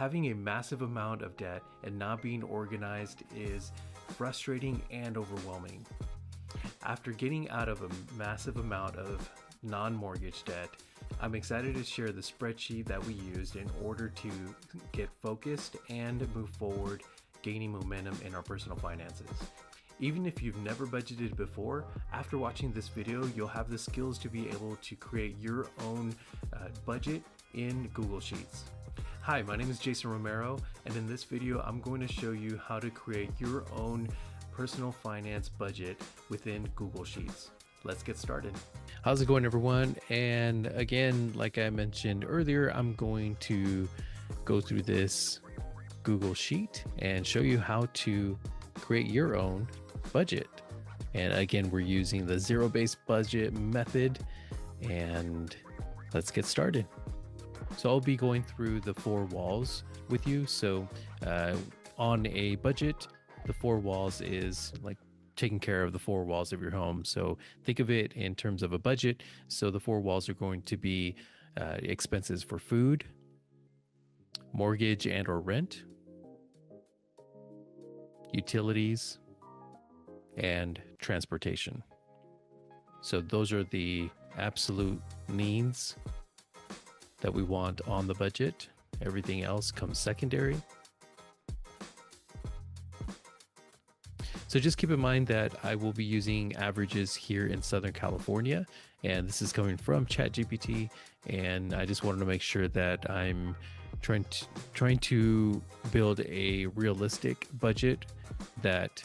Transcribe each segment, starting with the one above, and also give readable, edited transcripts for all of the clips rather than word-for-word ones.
Having a massive amount of debt and not being organized is frustrating and overwhelming. After getting out of a massive amount of non-mortgage debt, I'm excited to share the spreadsheet that we used in order to get focused and move forward, gaining momentum in our personal finances. Even if you've never budgeted before, after watching this video, you'll have the skills to be able to create your own budget in Google Sheets. Hi, my name is Jason Romero, and in this video, I'm going to show you how to create your own personal finance budget within Google Sheets. Let's get started. How's it going, everyone? And again, like I mentioned earlier, I'm going to go through this Google Sheet and show you how to create your own budget. And again, we're using the zero-based budget method, and let's get started. So I'll be going through the 4 walls with you. So on a budget, the 4 walls is like taking care of the 4 walls of your home. So think of it in terms of a budget. So the 4 walls are going to be expenses for food, mortgage and or rent, utilities, and transportation. So those are the absolute needs that we want on the budget. Everything else comes secondary. So just keep in mind that I will be using averages here in Southern California, and this is coming from ChatGPT, and I just wanted to make sure that I'm trying to build a realistic budget that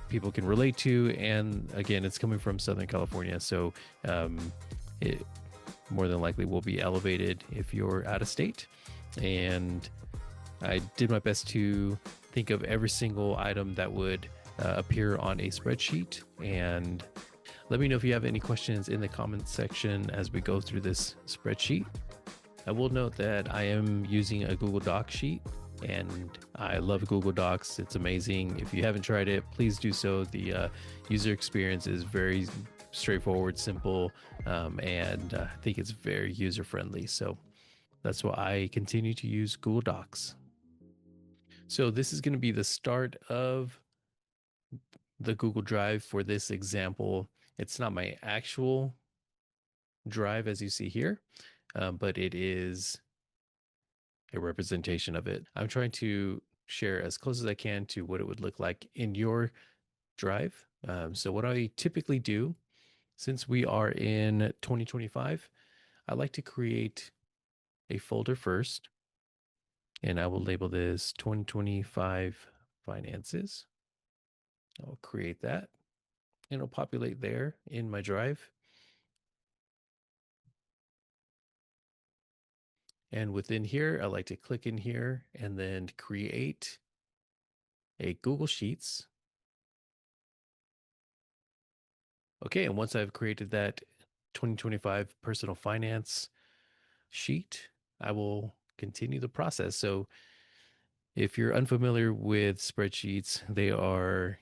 people can relate to. And again, it's coming from Southern California, so it more than likely will be elevated if you're out of state. And I did my best to think of every single item that would appear on a spreadsheet. And let me know if you have any questions in the comments section as we go through this spreadsheet. I will note that I am using a Google Doc sheet, and I love Google Docs. It's amazing. If you haven't tried it, please do so. The user experience is very straightforward, simple, and I think it's very user-friendly. So that's why I continue to use Google Docs. So this is going to be the start of the Google Drive for this example. It's not my actual drive as you see here, but it is a representation of it. I'm trying to share as close as I can to what it would look like in your drive. So what I typically do, since we are in 2025, I like to create a folder first, and I will label this 2025 finances. I'll create that, and it'll populate there in my drive. And within here, I like to click in here and then create a Google Sheets. Okay, and once I've created that 2025 personal finance sheet, I will continue the process. So if you're unfamiliar with spreadsheets, they are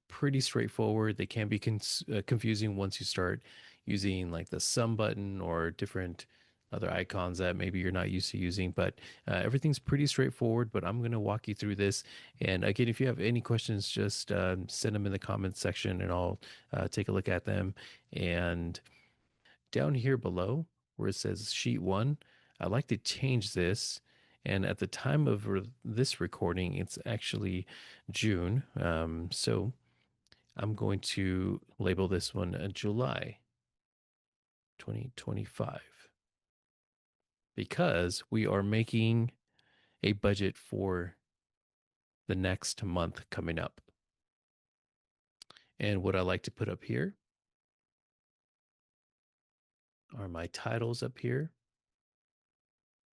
pretty straightforward. They can be confusing once you start using like the sum button or different other icons that maybe you're not used to using, but everything's pretty straightforward. But I'm going to walk you through this. And again, if you have any questions, just send them in the comments section and I'll take a look at them. And down here below where it says sheet 1, I like to change this. And at the time of this recording, it's actually June. So I'm going to label this one July 2025 because we are making a budget for the next month coming up. And what I like to put up here are my titles up here.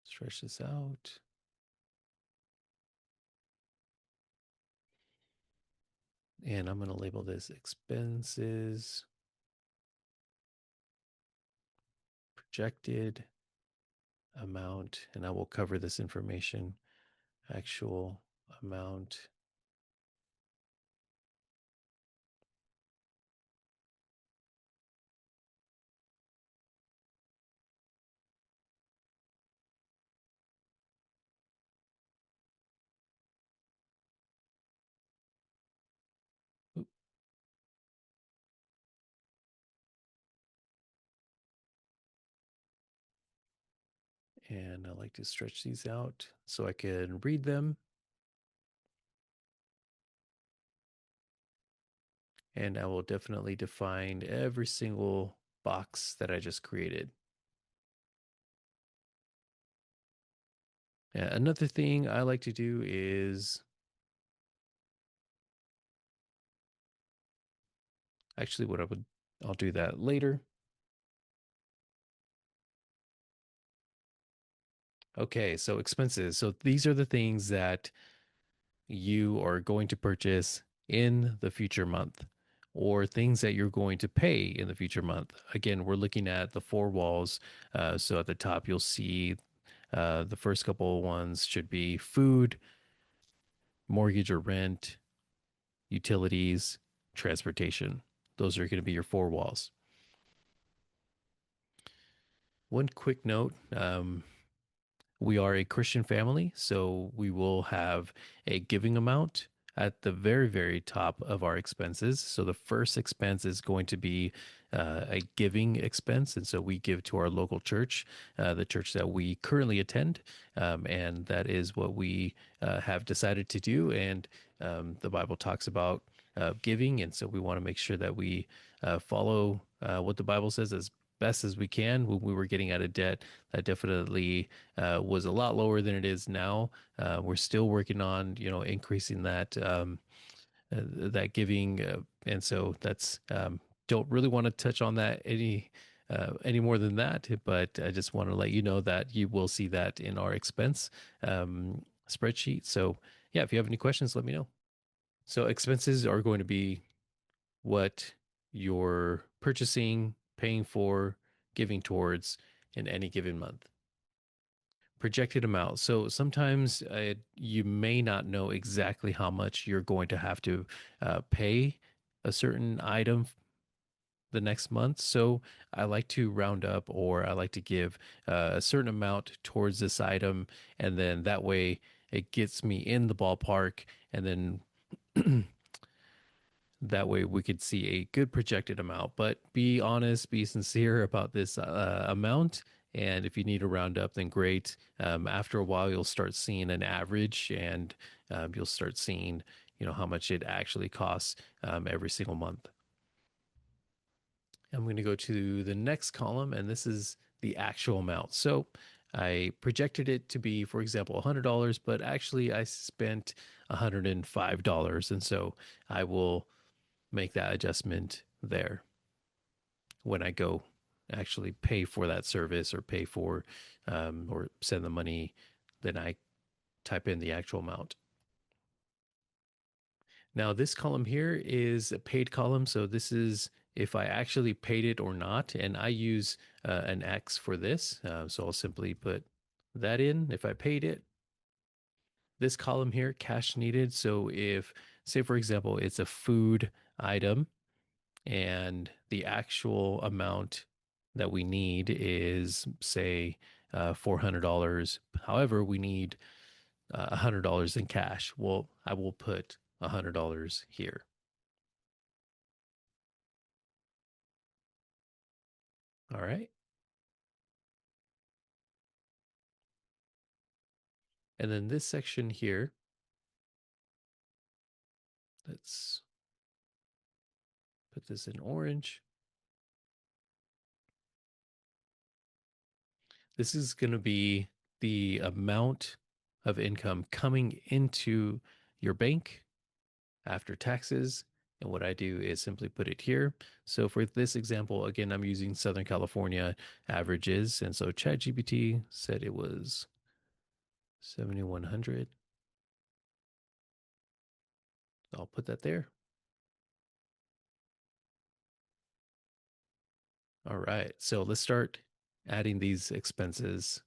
Stretch this out. And I'm going to label this expenses, projected amount, and I will cover this information, actual amount. And I like to stretch these out so I can read them. And I will definitely define every single box that I just created. Another thing I like to do is actually what I'll do that later. Okay, so expenses. So these are the things that you are going to purchase in the future month or things that you're going to pay in the future month. Again, we're looking at the four walls. So at the top, you'll see the first couple of ones should be food, mortgage or rent, utilities, transportation. Those are going to be your four walls. One quick note, we are a Christian family, so we will have a giving amount at the very, very top of our expenses. So the first expense is going to be a giving expense. And so we give to our local church, the church that we currently attend. And that is what we have decided to do. And the Bible talks about giving. And so we want to make sure that we follow what the Bible says as best as we can. When we were getting out of debt, that definitely was a lot lower than it is now. We're still working on, increasing that giving, and so that's don't really want to touch on that any more than that. But I just want to let you know that you will see that in our expense spreadsheet. So yeah, if you have any questions, let me know. So expenses are going to be what you're purchasing, paying for, giving towards in any given month. Projected amount. So sometimes you may not know exactly how much you're going to have to pay a certain item the next month. So I like to round up or I like to give a certain amount towards this item. And then that way it gets me in the ballpark. And then that way we could see a good projected amount. But be honest, be sincere about this amount. And if you need to round up, then great. After a while, you'll start seeing an average, and you'll start seeing, how much it actually costs every single month. I'm going to go to the next column, and this is the actual amount. So I projected it to be, for example, $100, but actually I spent $105. And so I will make that adjustment there when I go actually pay for that service or pay for or send the money. Then I type in the actual amount. Now, this column here is a paid column. So this is if I actually paid it or not. And I use an X for this. So I'll simply put that in if I paid it. This column here, cash needed. So if, say, for example, it's a food item and the actual amount that we need is, say, $400. However, we need $100 in cash. Well, I will put $100 here. All right. And then this section here, let's put this in orange. This is going to be the amount of income coming into your bank after taxes. And what I do is simply put it here. So for this example, again, I'm using Southern California averages. And so ChatGPT said it was 7,100. I'll put that there. All right. So let's start adding these expenses.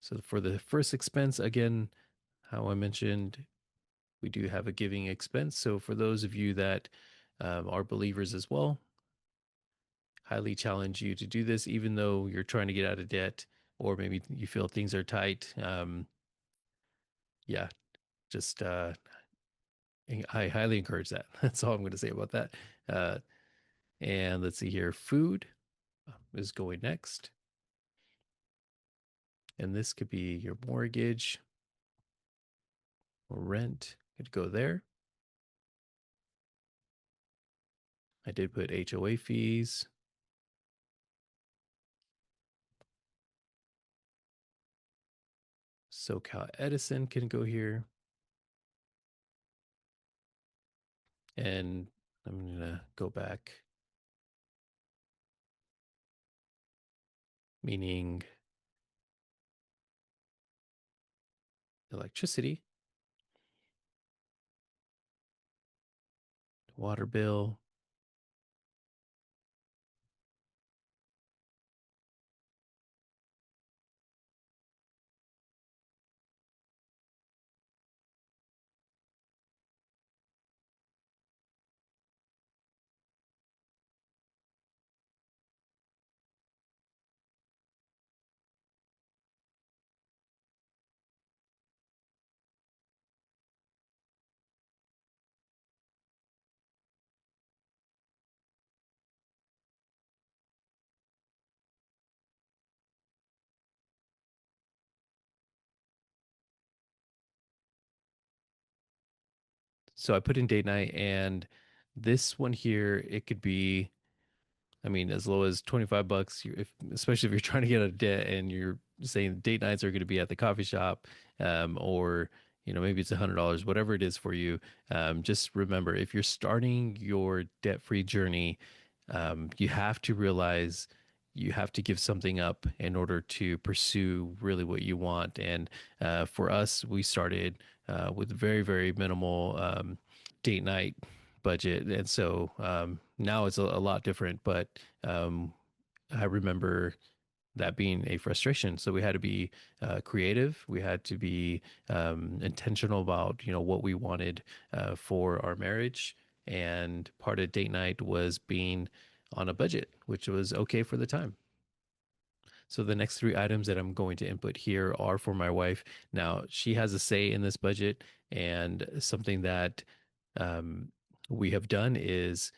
So for the first expense, again, how I mentioned, we do have a giving expense. So for those of you that are believers as well, highly challenge you to do this, even though you're trying to get out of debt or maybe you feel things are tight. Yeah, just I highly encourage that. That's all I'm going to say about that. Uh, and let's see here. Food is going next. And this could be your mortgage or rent. Could go there. I did put HOA fees. SoCal Edison can go here. And I'm going to go back, meaning electricity, water bill, so I put in date night, and this one here, it could be, I mean, as low as 25 bucks, if, especially if you're trying to get out of debt and you're saying date nights are going to be at the coffee shop, or, maybe it's $100, whatever it is for you. Just remember, if you're starting your debt-free journey, you have to realize you have to give something up in order to pursue really what you want. And for us, we started with very, very minimal date night budget. And so now it's a lot different, but I remember that being a frustration. So we had to be creative. We had to be intentional about, what we wanted for our marriage. And part of date night was being on a budget, which was okay for the time. So the next three items that I'm going to input here are for my wife. Now, she has a say in this budget, and something that um, we have done is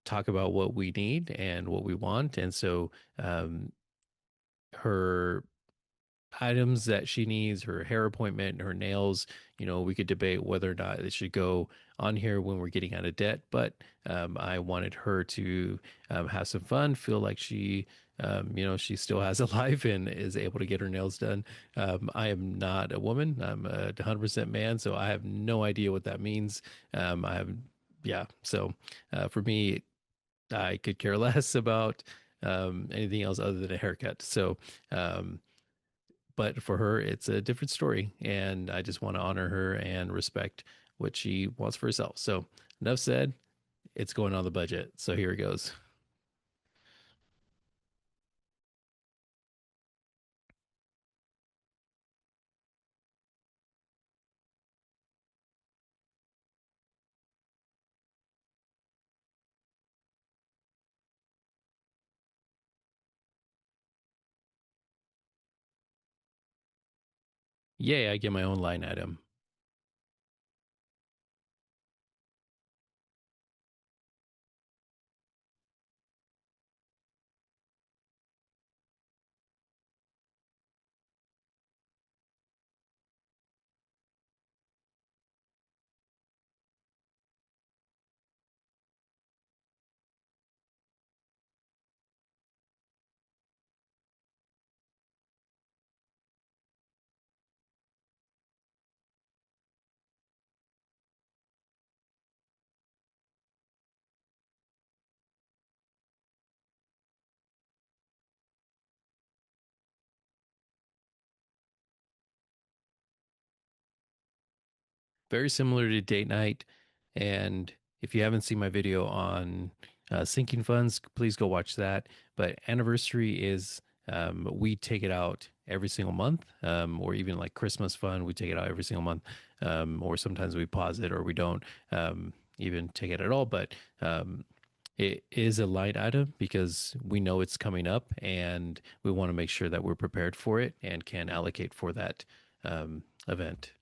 talk about what we need and what we want. And so her items that she needs, her hair appointment, her nails, we could debate whether or not it should go on here when we're getting out of debt. But I wanted her to have some fun, feel like she still has a life and is able to get her nails done. I am not a woman. I'm a 100% man, so I have no idea what that means. I have, yeah. So for me, I could care less about anything else other than a haircut. So, but for her, it's a different story. And I just want to honor her and respect what she wants for herself. So, enough said, it's going on the budget. So, here it goes. Yay, I get my own line item. Very similar to date night. And if you haven't seen my video on sinking funds, please go watch that. But anniversary is we take it out every single month, or even like Christmas fund, we take it out every single month, or sometimes we pause it or we don't even take it at all. But it is a light item because we know it's coming up and we want to make sure that we're prepared for it and can allocate for that event.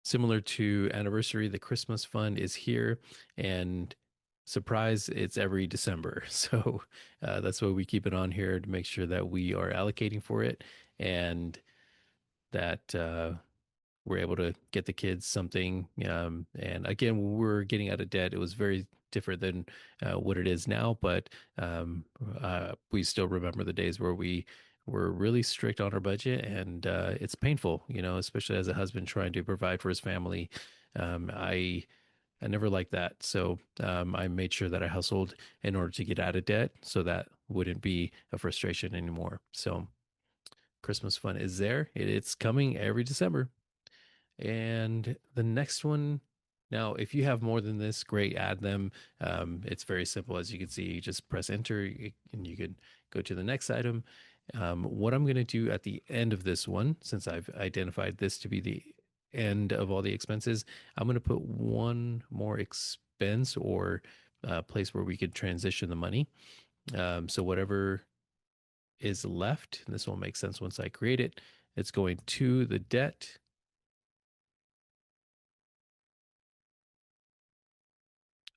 similar to anniversary, the Christmas fund is here, and surprise, it's every December. So that's why we keep it on here to make sure that we are allocating for it and that we're able to get the kids something. And again, when we were getting out of debt, it was very different than what it is now. But we still remember the days where we were really strict on our budget, and it's painful, especially as a husband trying to provide for his family. I never liked that. So I made sure that I hustled in order to get out of debt so that wouldn't be a frustration anymore. So Christmas fun is there. It's coming every December. And the next one, now, if you have more than this, great, add them. It's very simple. As you can see, you just press enter and you can go to the next item. What I'm going to do at the end of this one, since I've identified this to be the end of all the expenses, I'm going to put one more expense or place where we could transition the money. So whatever is left, and this will make sense once I create it, it's going to the debt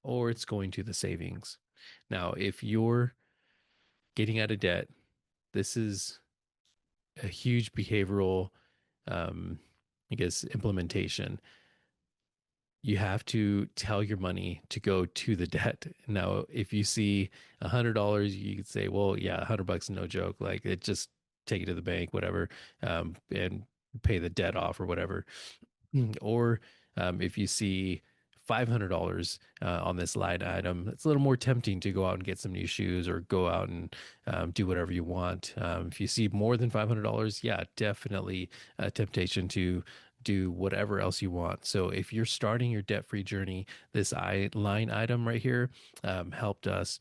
or it's going to the savings. Now, if you're getting out of debt, this is a huge behavioral, um, I guess, implementation. You have to tell your money to go to the debt. Now, if you see $100, you could say, well, yeah, $100, no joke. Like it just take it to the bank, whatever, and pay the debt off or whatever. Or if you see $500 on this line item, it's a little more tempting to go out and get some new shoes or go out and do whatever you want. If you see more than $500, yeah, definitely a temptation to do whatever else you want. So if you're starting your debt-free journey, this line item right here helped us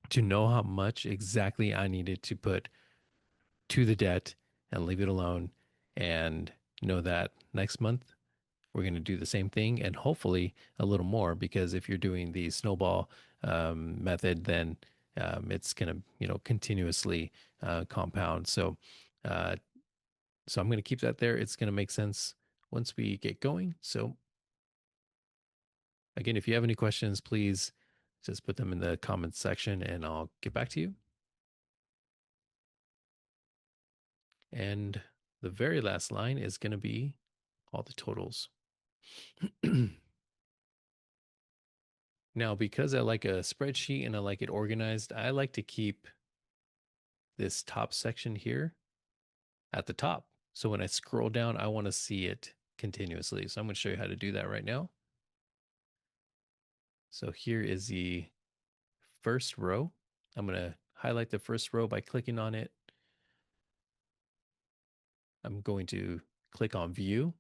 to know how much exactly I needed to put to the debt and leave it alone and know that next month we're going to do the same thing and hopefully a little more because if you're doing the snowball method, then it's going to continuously compound. Uh, so I'm going to keep that there. It's going to make sense once we get going. So again, if you have any questions, please just put them in the comments section and I'll get back to you. And the very last line is going to be all the totals. Now, because I like a spreadsheet and I like it organized, I like to keep this top section here at the top. So when I scroll down, I want to see it continuously. So I'm going to show you how to do that right now. So here is the first row. I'm going to highlight the first row by clicking on it. I'm going to click on view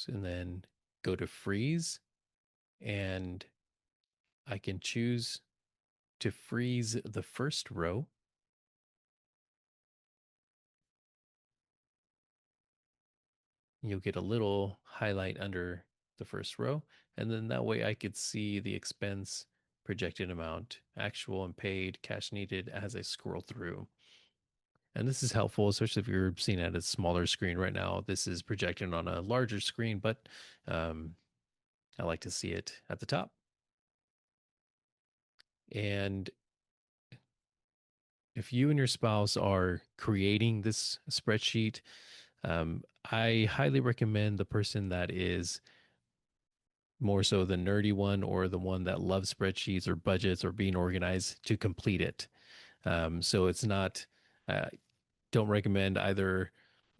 and then go to freeze, and I can choose to freeze the first row. You'll get a little highlight under the first row, and then that way I could see the expense, projected amount, actual and paid, cash needed as I scroll through. And this is helpful, especially if you're seeing it at a smaller screen right now. This is projected on a larger screen, but I like to see it at the top. And if you and your spouse are creating this spreadsheet, I highly recommend the person that is more so the nerdy one or the one that loves spreadsheets or budgets or being organized to complete it. So it's not, uh, don't recommend either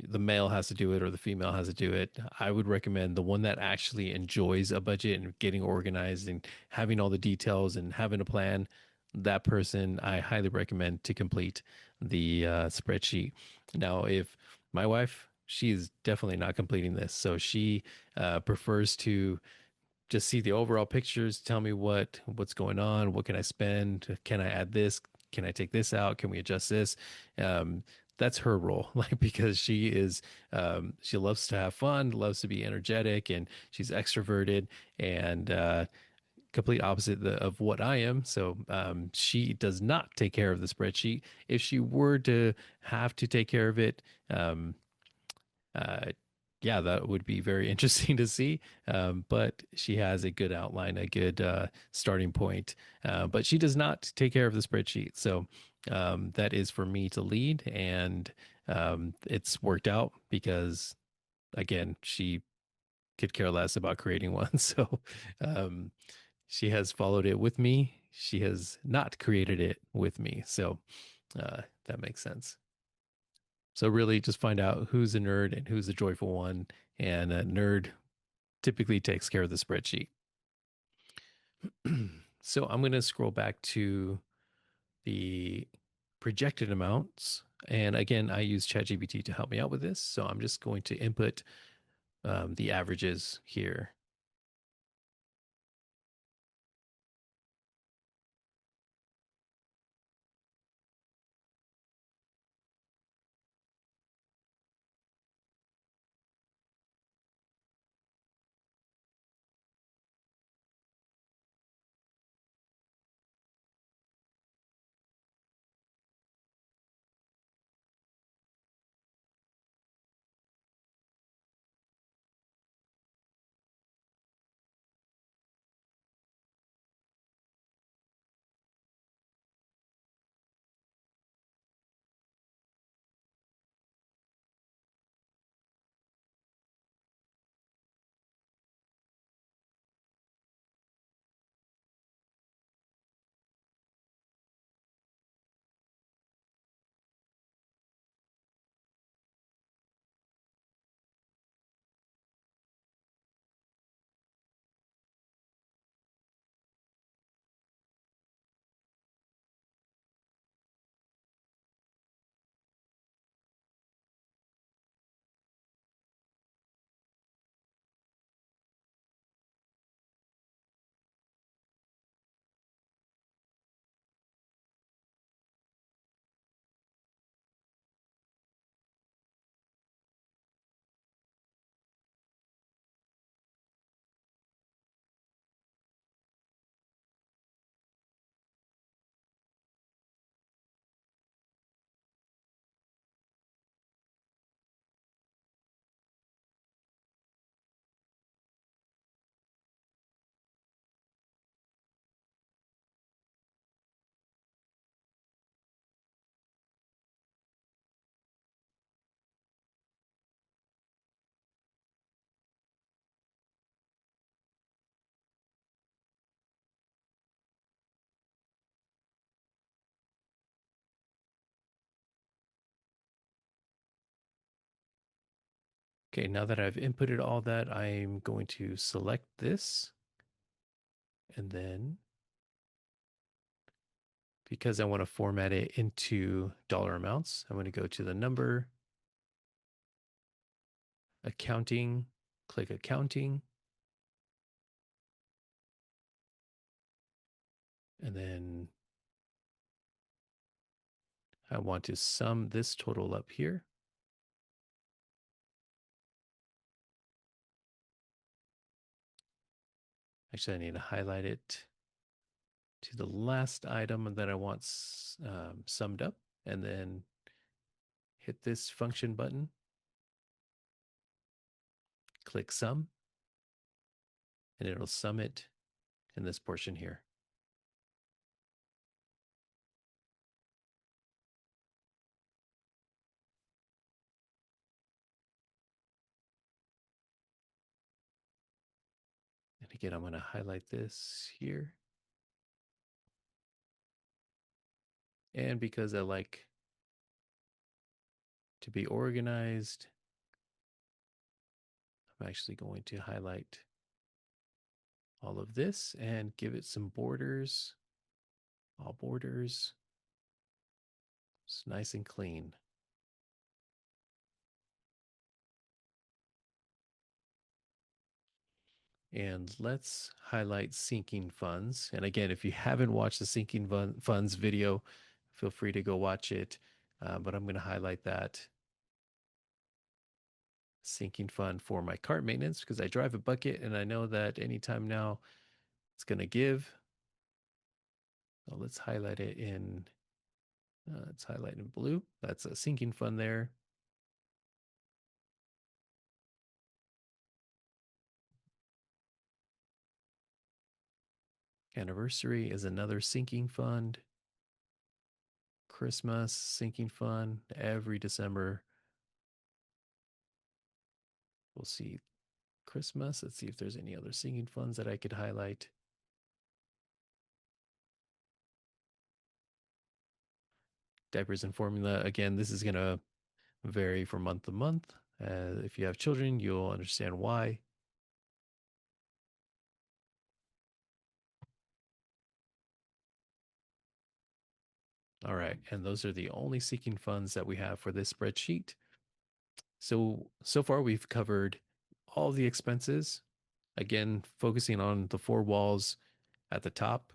the male has to do it or the female has to do it. I would recommend the one that actually enjoys a budget and getting organized and having all the details and having a plan. That person I highly recommend to complete the spreadsheet. Now, if my wife, she's definitely not completing this, so she prefers to just see the overall pictures, tell me what's going on, what can I spend, can I add this, can I take this out, can we adjust this. That's her role, like because she loves to have fun, loves to be energetic, and she's extroverted and complete opposite of what I am. So she does not take care of the spreadsheet. If she were to have to take care of it, uh, Yeah, that would be very interesting to see. But she has a good outline, a good starting point. But she does not take care of the spreadsheet. So that is for me to lead. And it's worked out because, again, she could care less about creating one. So um, she has followed it with me. She has not created it with me. So that makes sense. So really just find out who's a nerd and who's a joyful one. And a nerd typically takes care of the spreadsheet. So I'm going to scroll back to the projected amounts. And again, I use ChatGPT to help me out with this. So I'm just going to input the averages here. Okay, now that I've inputted all that, I'm going to select this. And then because I want to format it into dollar amounts, I'm going to go to the number, accounting, click accounting, and then I want to sum this total up here. Actually, I need to highlight it to the last item that I want summed up, and then hit this function button, click sum, and it'll sum it in this portion here. And again, I'm going to highlight this here. And because I like to be organized, I'm actually going to highlight all of this and give it some borders, all borders. It's nice and clean. And let's highlight sinking funds. And again, if you haven't watched the sinking funds video, feel free to go watch it. But I'm going to highlight that sinking fund for my cart maintenance because I drive a bucket and I know that anytime now it's going to give. So let's highlight it in, let's highlight in blue. That's a sinking fund there. Anniversary is another sinking fund. Christmas sinking fund. Every December, we'll see Christmas. Let's see if there's any other sinking funds that I could highlight. Diapers and formula. Again, this is going to vary from month to month. If you have children, you'll understand why. All right. And those are the only seeking funds that we have for this spreadsheet. So far we've covered all the expenses. Again, focusing on the four walls at the top,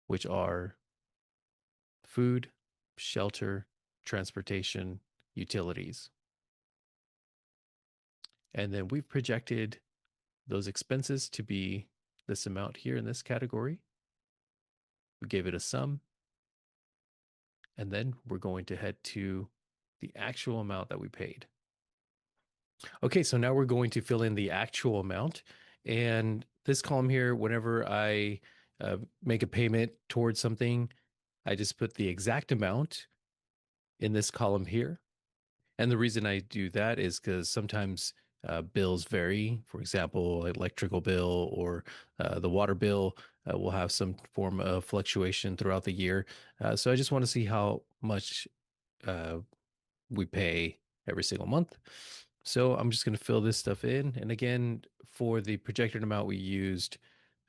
which are food, shelter, transportation, utilities. And then we've projected those expenses to be this amount here in this category. We gave it a sum. And then we're going to head to the actual amount that we paid. Okay, so now we're going to fill in the actual amount. And this column here, whenever I make a payment towards something, I just put the exact amount in this column here. And the reason I do that is because sometimes bills vary. For example, electrical bill or the water bill will have some form of fluctuation throughout the year. So I just want to see how much uh, we pay every single month. So I'm just going to fill this stuff in. And again, for the projected amount, we used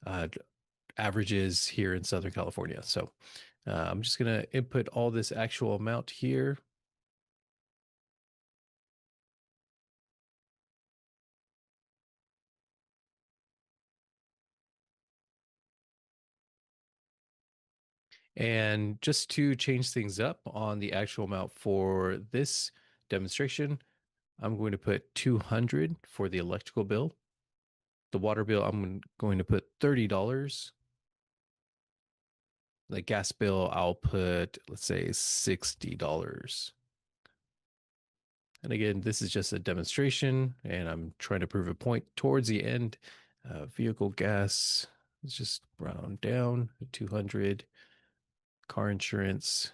uh, averages here in Southern California. So I'm just going to input all this actual amount here. And just to change things up on the actual amount for this demonstration, I'm going to put 200 for the electrical bill. The water bill, I'm going to put $30. The gas bill, I'll put, let's say, $60. And again, this is just a demonstration, and I'm trying to prove a point towards the end. Vehicle gas, let's just round down 200. Car insurance,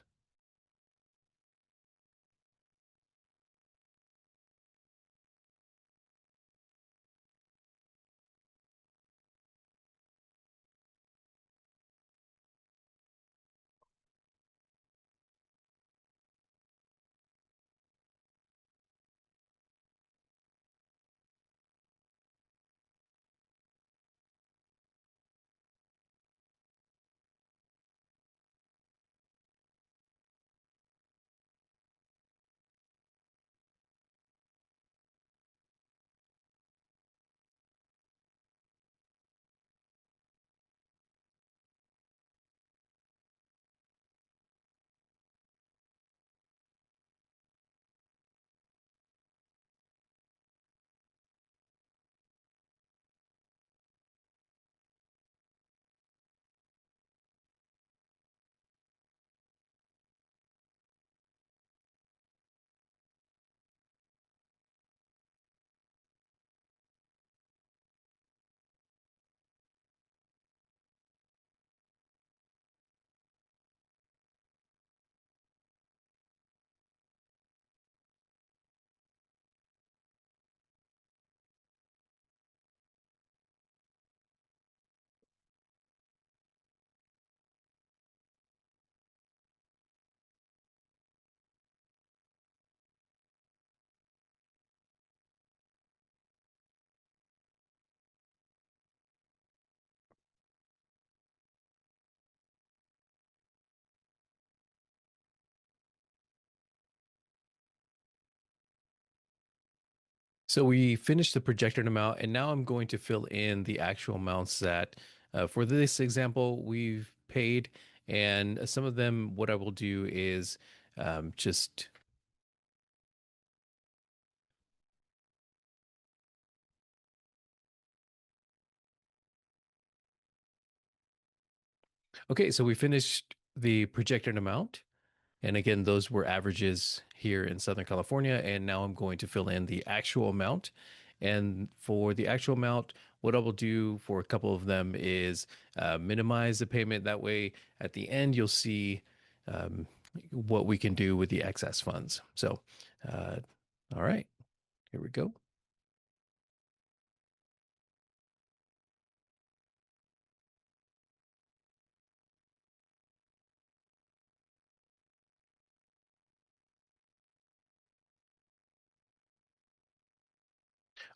so we finished the projected amount, and now I'm going to fill in the actual amounts that, for this example, we've paid. And some of them, what I will do is just, okay, so we finished the projected amount. And again, those were averages here in Southern California. And now I'm going to fill in the actual amount. And for the actual amount, what I will do for a couple of them is minimize the payment. That way, at the end, you'll see um, what we can do with the excess funds. So, uh, all right, here we go.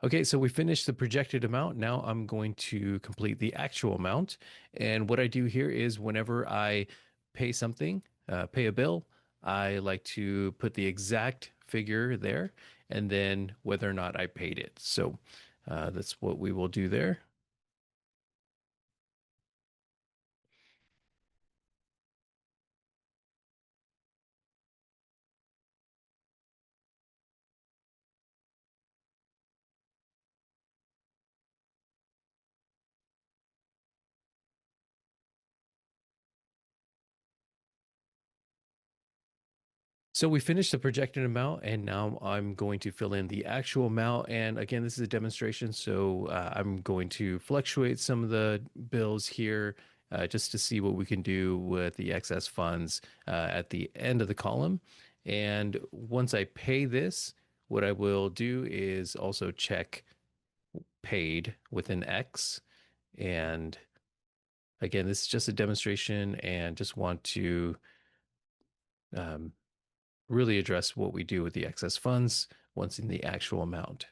Okay, so we finished the projected amount. Now I'm going to complete the actual amount. And what I do here is whenever I pay something, pay a bill, I like to put the exact figure there and then whether or not I paid it. So that's what we will do there. So we finished the projected amount, and now I'm going to fill in the actual amount. And again, this is a demonstration, so I'm going to fluctuate some of the bills here just to see what we can do with the excess funds at the end of the column. And once I pay this, what I will do is also check paid with an X. And again, this is just a demonstration and just want to um, really address what we do with the excess funds once in the actual amount.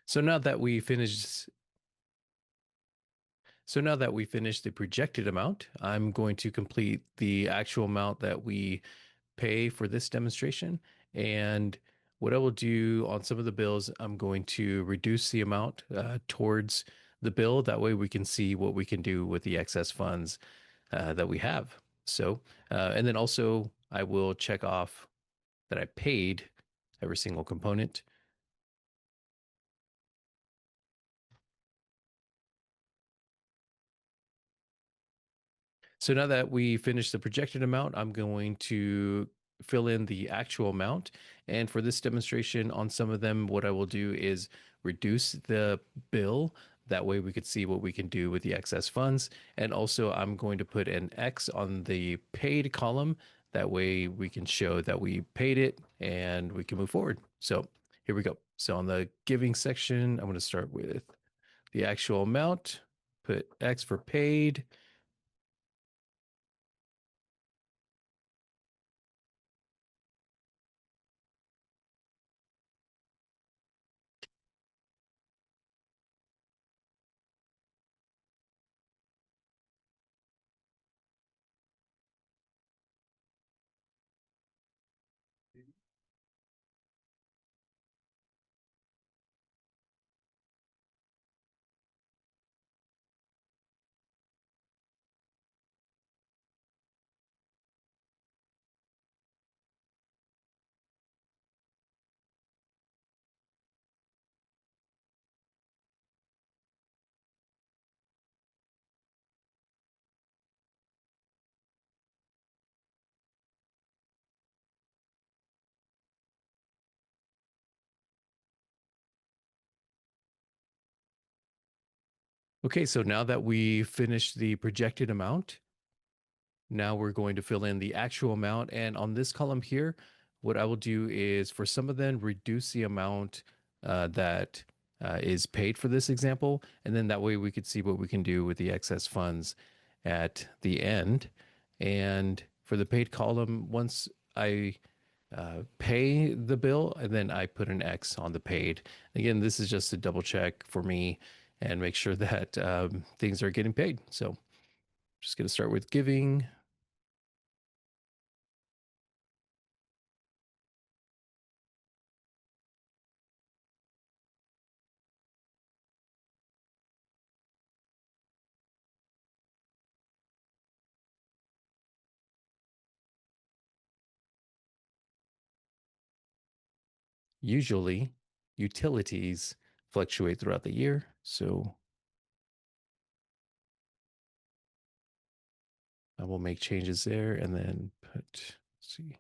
So now that we finished so now that we finished the projected amount, I'm going to complete the actual amount that we pay for this demonstration. And what I will do on some of the bills, I'm going to reduce the amount towards the bill. That way we can see what we can do with the excess funds that we have. So, and then also I will check off that I paid every single component. So now that we finished the projected amount, I'm going to fill in the actual amount. And for this demonstration on some of them, what I will do is reduce the bill. That way we could see what we can do with the excess funds. And also I'm going to put an X on the paid column. That way we can show that we paid it and we can move forward. So here we go. So on the giving section, I'm going to start with the actual amount, put X for paid. Okay, so now that we finished the projected amount, now we're going to fill in the actual amount. And on this column here, what I will do is for some of them, reduce the amount that is paid for this example. And then that way we could see what we can do with the excess funds at the end. And for the paid column, once I pay the bill and then I put an X on the paid. Again, this is just a double check for me and make sure that things are getting paid. So just going to start with giving. Usually, utilities fluctuate throughout the year. So will make changes there and then let's see.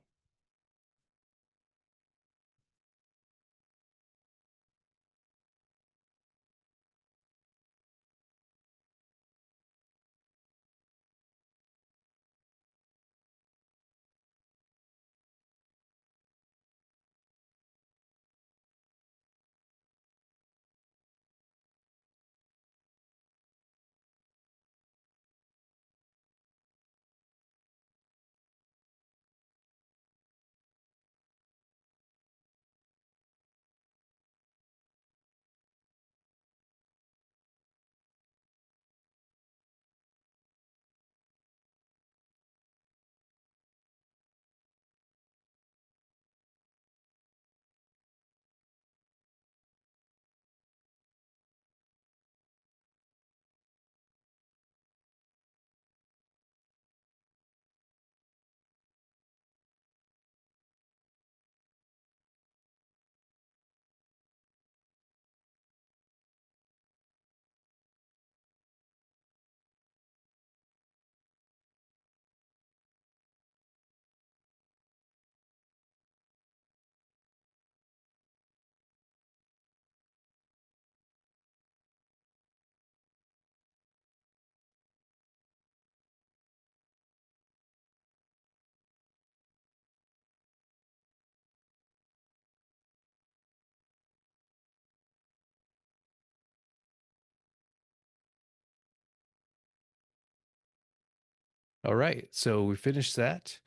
All right, so we finished that,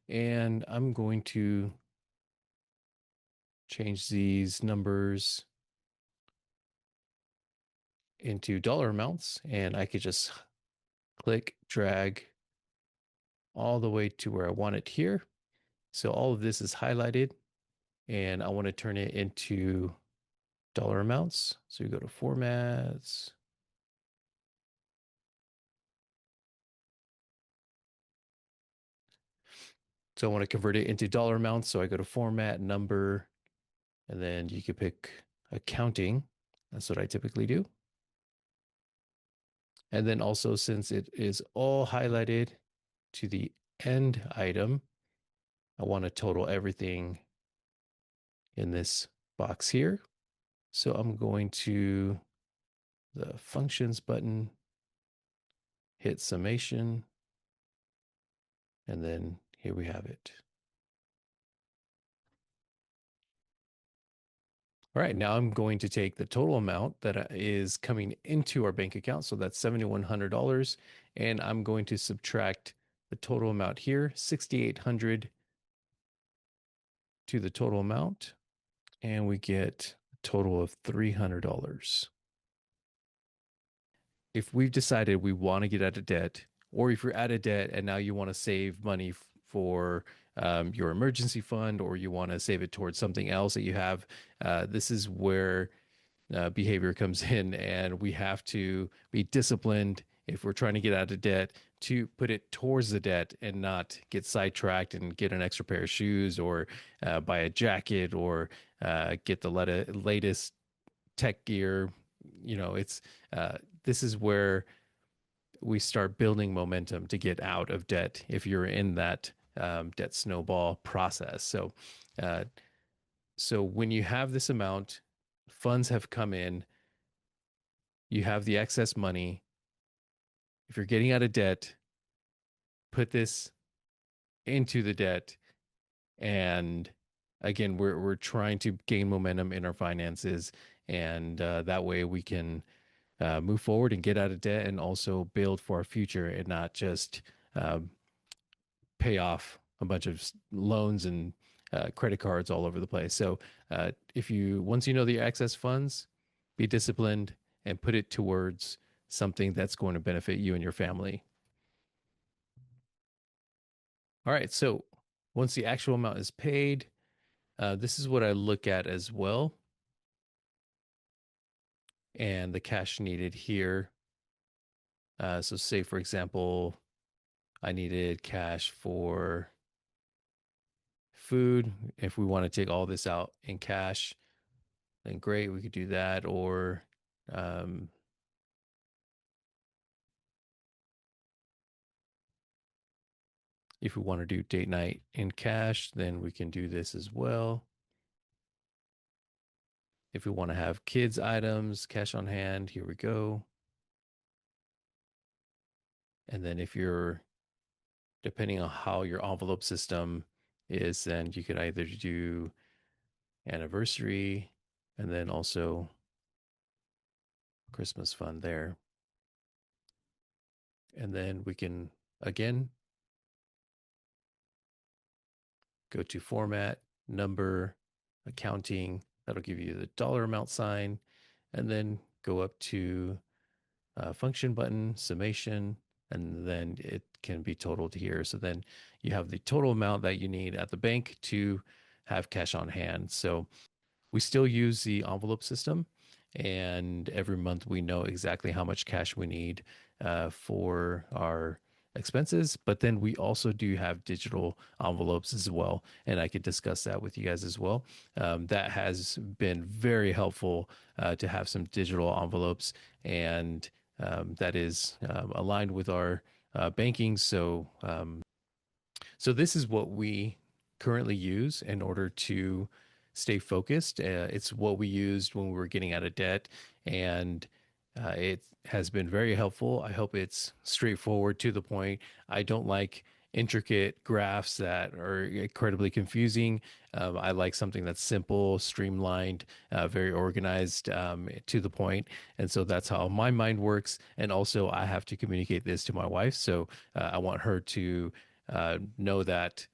and I'm going to change these numbers into dollar amounts, and I could just click, drag all the way to where I want it here. So all of this is highlighted, and I want to turn it into dollar amounts. So you go to formats. So I want to convert it into dollar amounts. So I go to format, number, and then you could pick accounting. That's what I typically do. And then also, since it is all highlighted to the end item, I want to total everything in this box here. So I'm going to the functions button, hit summation, and then here we have it. All right, now I'm going to take the total amount that is coming into our bank account. So that's $7,100. And I'm going to subtract the total amount here, 6,800 to the total amount. And we get a total of $300. If we've decided we want to get out of debt, or if you're out of debt and now you want to save money for your emergency fund, or you want to save it towards something else that you have, this is where behavior comes in, and we have to be disciplined if we're trying to get out of debt to put it towards the debt and not get sidetracked and get an extra pair of shoes or buy a jacket or get the latest tech gear. It's this is where we start building momentum to get out of debt if you're in that debt snowball process. Uh, so when you have this amount, funds have come in, you have the excess money. If you're getting out of debt, put this into the debt. And again, we're trying to gain momentum in our finances, and that way we can move forward and get out of debt, and also build for our future, and not just um, pay off a bunch of loans and credit cards all over the place. So if you once you know the access funds, be disciplined and put it towards something that's going to benefit you and your family. All right. So once the actual amount is paid, this is what I look at as well. And the cash needed here. So say, for example, I needed cash for food. If we want to take all this out in cash, then great, we could do that. Or um, If we want to do date night in cash, then we can do this as well. If we want to have kids items, cash on hand, here we go. And then if you're, depending on how your envelope system is, then you could either do anniversary and then also Christmas fund there. And then we can, again, go to format, number, accounting. That'll give you the dollar amount sign. And then go up to function button, summation, and then it can be totaled here. So then you have the total amount that you need at the bank to have cash on hand. So we still use the envelope system, and every month we know exactly how much cash we need for our expenses. But then we also do have digital envelopes as well, and I could discuss that with you guys as well. That has been very helpful to have some digital envelopes, and that is aligned with our banking. So this is what we currently use in order to stay focused. It's what we used when we were getting out of debt, and it has been very helpful. I hope it's straightforward to the point. I don't like intricate graphs that are incredibly confusing. I like something that's simple, streamlined, very organized, to the point. And so that's how my mind works. And also, I have to communicate this to my wife. So I want her to know that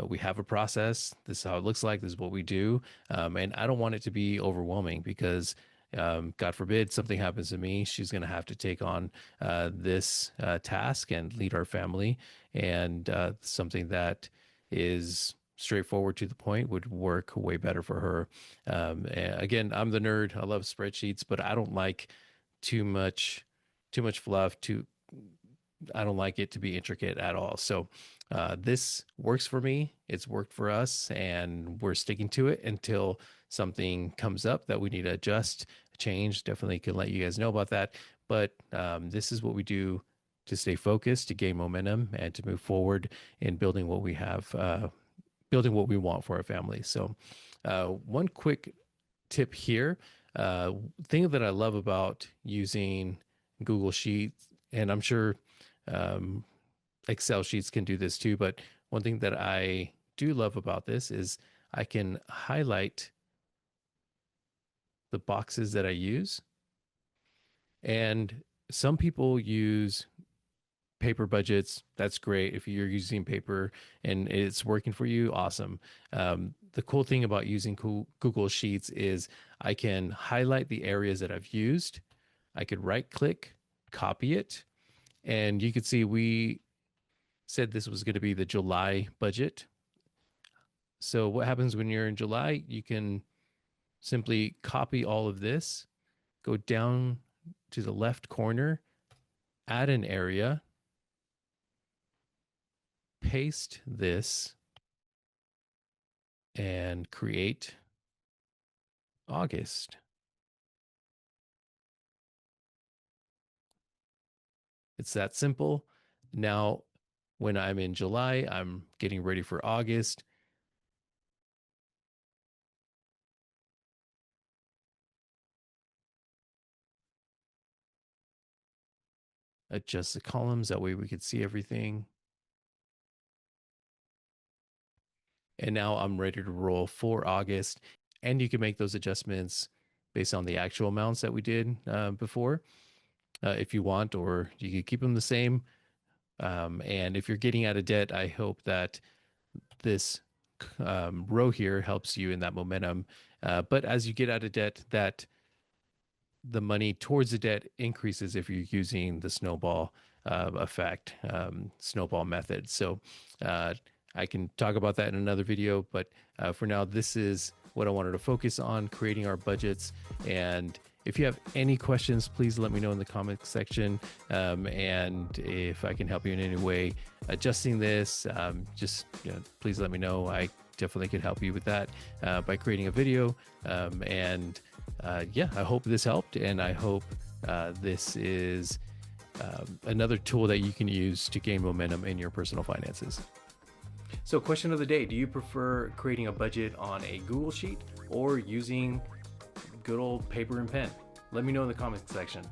we have a process. This is how it looks like. This is what we do. And I don't want it to be overwhelming because, God forbid, something happens to me. She's going to have to take on this task and lead our family. And something that is straightforward to the point would work way better for her. And again, I'm the nerd. I love spreadsheets, but I don't like too much, too much fluff. I don't like it to be intricate at all. So this works for me. It's worked for us, and we're sticking to it until something comes up that we need to adjust, change. Definitely can let you guys know about that. But this is what we do to stay focused, to gain momentum, and to move forward in building what we have, building what we want for our family. So one quick tip here. Thing that I love about using Google Sheets, and I'm sure um, Excel sheets can do this too, but one thing that I do love about this is I can highlight the boxes that I use. And some people use paper budgets. That's great. If you're using paper and it's working for you, awesome. The cool thing about using Google Sheets is I can highlight the areas that I've used. I could right click, copy it, and you could see we said this was going to be the July budget. So what happens when you're in July? You can simply copy all of this, go down to the left corner, add an area, paste this, and create August. It's that simple. Now, when I'm in July, I'm getting ready for August. Adjust the columns. That way we could see everything. And now I'm ready to roll for August. And you can make those adjustments based on the actual amounts that we did before, if you want, or you could keep them the same. And if you're getting out of debt, I hope that this row here helps you in that momentum. But as you get out of debt, that the money towards the debt increases if you're using the snowball effect, snowball method. So I can talk about that in another video, but for now, this is what I wanted to focus on, creating our budgets. And if you have any questions, please let me know in the comment section. And if I can help you in any way adjusting this, just please let me know. I definitely could help you with that by creating a video. Yeah, I hope this helped, and I hope this is another tool that you can use to gain momentum in your personal finances. So question of the day, do you prefer creating a budget on a Google Sheet or using good old paper and pen? Let me know in the comment section.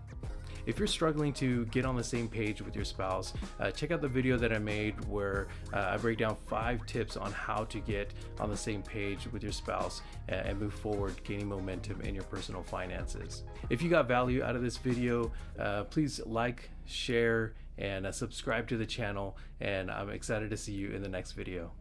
If you're struggling to get on the same page with your spouse, check out the video that I made where I break down 5 tips on how to get on the same page with your spouse and move forward, gaining momentum in your personal finances. If you got value out of this video, please like, share, and subscribe to the channel, and I'm excited to see you in the next video.